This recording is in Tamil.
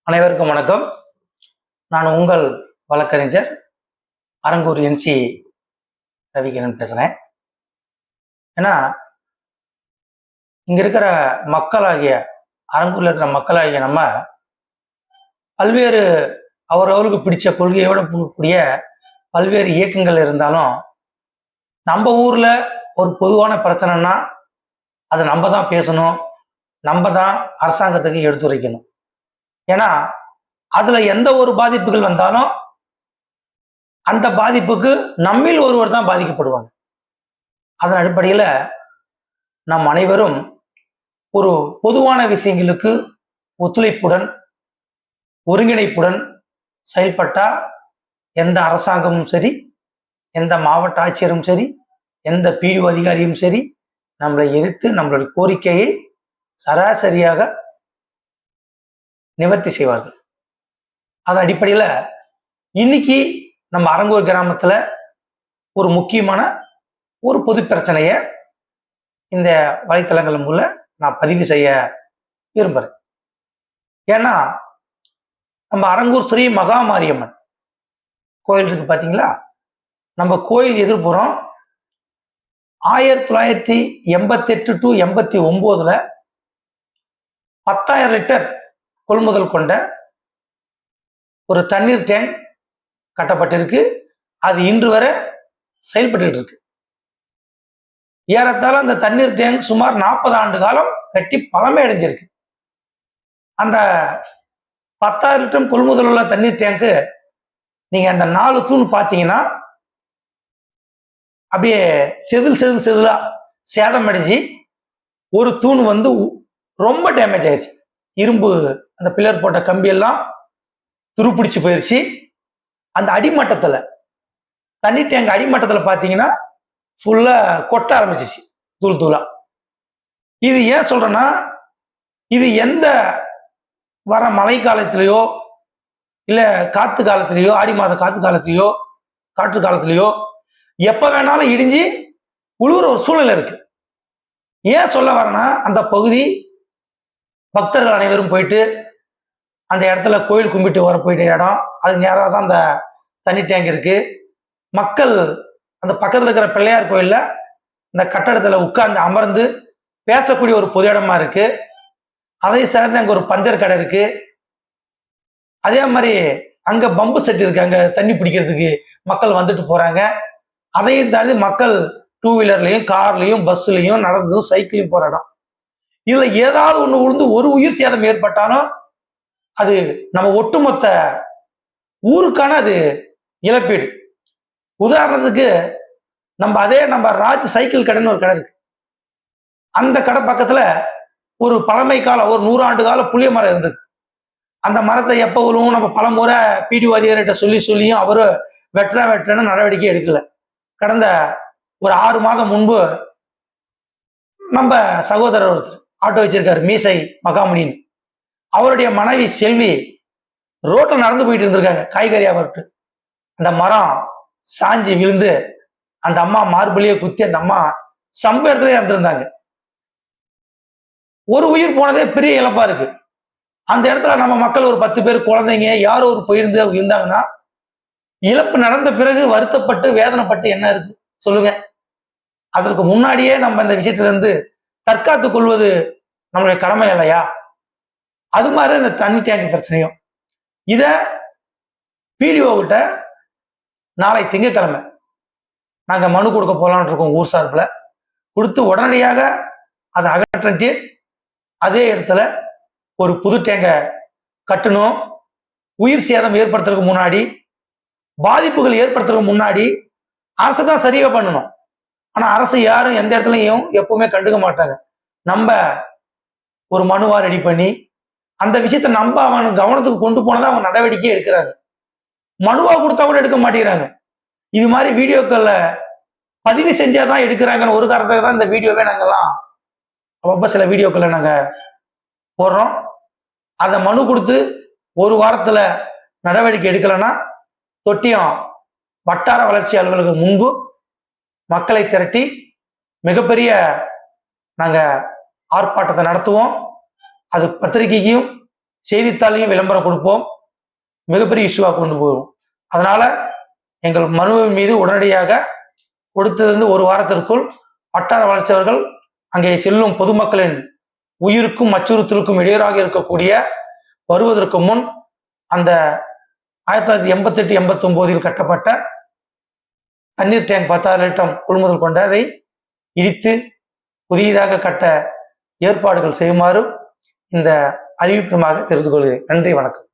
அனைவருக்கும் வணக்கம். நான் உங்கள் வழக்கறிஞர் அரங்கூர் NC ரவிகிரண் பேசுகிறேன். ஏன்னா இங்கே இருக்கிற மக்களாகிய அரங்கூரில் இருக்கிற மக்களாகிய நம்ம பல்வேறு அவரவருக்கு பிடிச்ச கொள்கையோடு கூடிய பல்வேறு இயக்கங்கள் இருந்தாலும் நம்ம ஊரில் ஒரு பொதுவான பிரச்சனைனா அதை நம்ம தான் பேசணும், நம்ம தான் அரசாங்கத்துக்கு எடுத்துரைக்கணும். ஏன்னா அதுல எந்த ஒரு பாதிப்புகள் வந்தாலும் அந்த பாதிப்புக்கு நம்மில் ஒருவர் தான் பாதிக்கப்படுவாங்க. அதன் அடிப்படையில் நம் அனைவரும் ஒரு பொதுவான விஷயங்களுக்கு ஒத்துழைப்புடன் ஒருங்கிணைப்புடன் செயல்பட்டா எந்த அரசாங்கமும் சரி, எந்த மாவட்ட ஆட்சியரும் சரி, எந்த PDO அதிகாரியும் சரி நம்மளை எதிர்த்து நம்மளுடைய கோரிக்கையை சராசரியாக நிவர்த்தி செய்வார்கள். அதன் அடிப்படையில் இன்னைக்கு நம்ம அரங்கூர் கிராமத்துல ஒரு முக்கியமான ஒரு பொது பிரச்சனையை இந்த வலைத்தளங்கள் மூலம் நான் பதிவு செய்ய விரும்புகிறேன். ஏன்னா நம்ம அரங்கூர் ஸ்ரீ மகாமாரியம்மன் கோயில் இருக்கு பார்த்தீங்களா, நம்ம கோயில் எதிர்ப்புறம் 1988 to 89 10,000 லிட்டர் கொள்முதல் கொண்ட ஒரு தண்ணீர் டேங்க் கட்டப்பட்டிருக்கு. அது இன்று வரை செயல்பட்டு இருக்கு. ஏறத்தாழ அந்த தண்ணீர் டேங்க் சுமார் 40 ஆண்டு காலம் கட்டி பழமை அடைஞ்சிருக்கு. அந்த 10,000 லிட்டர் கொள்முதல் உள்ள தண்ணீர் டேங்க்கு நீங்க அந்த 4 தூண் பார்த்தீங்கன்னா அப்படியே செதிலா சேதம் அடைஞ்சு ஒரு தூண் வந்து ரொம்ப டேமேஜ் ஆயிடுச்சு. இரும்பு அந்த பில்லர் போட்ட கம்பி எல்லாம் துருப்பிடிச்சு போயிடுச்சு. அந்த அடிமட்டத்துல தண்ணி டேங்க் அடிமட்டத்துல பாத்தீங்கன்னா ஃபுல்லா கொட்ட ஆரம்பிச்சிச்சு தூள் தூளா. இது ஏன் சொல்றேன்னா, இது எந்த வர மழை காலத்திலேயோ இல்ல காத்து காலத்திலேயோ, ஆடி மாத காத்து காலத்திலேயோ காற்று காலத்திலேயோ எப்ப வேணாலும் இடிஞ்சு உழுவுற ஒரு சூழ்நிலை இருக்கு. ஏன் சொல்ல வரேன்னா, அந்த பகுதி பக்தர்கள் அனைவரும் போயிட்டு அந்த இடத்துல கோயில் கும்பிட்டு வர போயிட்ட இடம், அதுக்கு நேராக தான் அந்த தண்ணி டேங்க் இருக்கு. மக்கள் அந்த பக்கத்தில் இருக்கிற பிள்ளையார் கோயில்ல இந்த கட்டடத்துல உட்கார்ந்து அமர்ந்து பேசக்கூடிய ஒரு பொது இடமா இருக்கு. அதை சார்ந்து அங்க ஒரு பஞ்சர் கடை இருக்கு. அதே மாதிரி அங்க பம்பு செட் இருக்கு, அங்க தண்ணி பிடிக்கிறதுக்கு மக்கள் வந்துட்டு போறாங்க. அதையும் தாண்டி மக்கள் 2 வீலர்லையும் கார்லையும் பஸ்லையும் நடந்தும் சைக்கிளையும் போற இடம். இதுல ஏதாவது ஒண்ணு விழுந்து ஒரு உயிர் சேதம் ஏற்பட்டாலும் அது நம்ம ஒட்டுமொத்த ஊருக்கான அது இழப்பீடு. உதாரணத்துக்கு நம்ம ராஜ் சைக்கிள் கடைன்னு ஒரு கடை இருக்கு. அந்த கடை பக்கத்துல ஒரு பழமை கால ஒரு 100 ஆண்டு கால புளிய மரம் இருந்தது. அந்த மரத்தை எப்பவும் நம்ம பல முறை PDO அதிகாரிகிட்ட சொல்லியும் அவரு வெட்டுறன்னு நடவடிக்கை எடுக்கல. கடந்த ஒரு 6 மாதம் முன்பு நம்ம சகோதரர் ஒருத்தர் ஆட்டோ வச்சிருக்காரு, மீசை மகாமுனின்னு, அவருடைய மனைவி செல்வி ரோட்ல நடந்து போயிட்டு இருந்திருக்காங்க காய்கறி வியாபாரத்து. அந்த மரம் சாஞ்சி விழுந்து அந்த அம்மா மார்பிளியை குத்தி அந்த அம்மா சம்ப இடத்துல இறந்துருந்தாங்க. ஒரு உயிர் போனதே பெரிய இழப்பா இருக்கு. அந்த இடத்துல நம்ம மக்கள் ஒரு 10 பேர் குழந்தைங்க யாரோ ஒரு போயிருந்து இருந்தாங்கன்னா இழப்பு நடந்த பிறகு வருத்தப்பட்டு வேதனைப்பட்டு என்ன இருக்கு சொல்லுங்க. அதற்கு முன்னாடியே நம்ம இந்த விஷயத்துல இருந்து தற்காத்துக் கொள்வது நம்மளுடைய கடமை இல்லையா? அது மாதிரி இந்த தண்ணி டேங்க் பிரச்சனையும் இத PDO கிட்ட நாளை திங்கட்கிழமை நாங்க மனு கொடுக்க போலான்னு இருக்கோம். ஊர் சார்பில் கொடுத்து உடனடியாக அதை அகற்றிட்டு அதே இடத்துல ஒரு புது டேங்க கட்டணும். உயிர் சேதம் ஏற்படுத்துறதுக்கு முன்னாடி, பாதிப்புகள் ஏற்படுத்துறதுக்கு முன்னாடி அரசு தான் சரியா பண்ணணும். ஆனா அரசு யாரும் எந்த இடத்துலையும் எப்பவுமே கண்டுக்க மாட்டாங்க. நம்ம ஒரு மனுவா ரெடி பண்ணி அந்த விஷயத்த நம்ம அவன் கவனத்துக்கு கொண்டு போனதான் அவங்க நடவடிக்கை எடுக்கிறாங்க. மனுவா கொடுத்தா கூட எடுக்க மாட்டேங்கிறாங்க. இது மாதிரி வீடியோக்கள்ல பதிவு செஞ்சாதான் எடுக்கிறாங்கன்னு ஒரு காரணத்துக்கு தான் இந்த வீடியோவே நாங்கெல்லாம் அப்பப்ப சில வீடியோக்களை நாங்க போடுறோம். அதை மனு கொடுத்து ஒரு வாரத்துல நடவடிக்கை எடுக்கலைன்னா தொட்டியம் வட்டார வளர்ச்சி அலுவலகம் முன்பு மக்களை திரட்டி மிகப்பெரிய நாங்க ஆர்ப்பாட்டத்தை நடத்துவோம். அது பத்திரிகைக்கும் செய்தித்தாளையும் விளம்பரம் கொடுப்போம், மிகப்பெரிய இஷ்யூவாக கொண்டு போவோம். அதனால எங்கள் மனுவின் மீது உடனடியாக கொடுத்திருந்து ஒரு வாரத்திற்குள் வட்டார வளர்ச்சியவர்கள் அங்கே செல்லும் பொதுமக்களின் உயிருக்கும் அச்சுறுத்தலுக்கும் இடையூறாக இருக்கக்கூடிய வருவதற்கு முன் அந்த 1988-89 கட்டப்பட்ட தண்ணீர் டேங்க் 10,000 லிட்டர் கொள்முதல் கொண்ட அதை இடித்து புதியதாக கட்ட ஏற்பாடுகள் செய்யுமாறு இந்த அறிவிப்புமாக தெரிந்து கொள்கிறேன். நன்றி, வணக்கம்.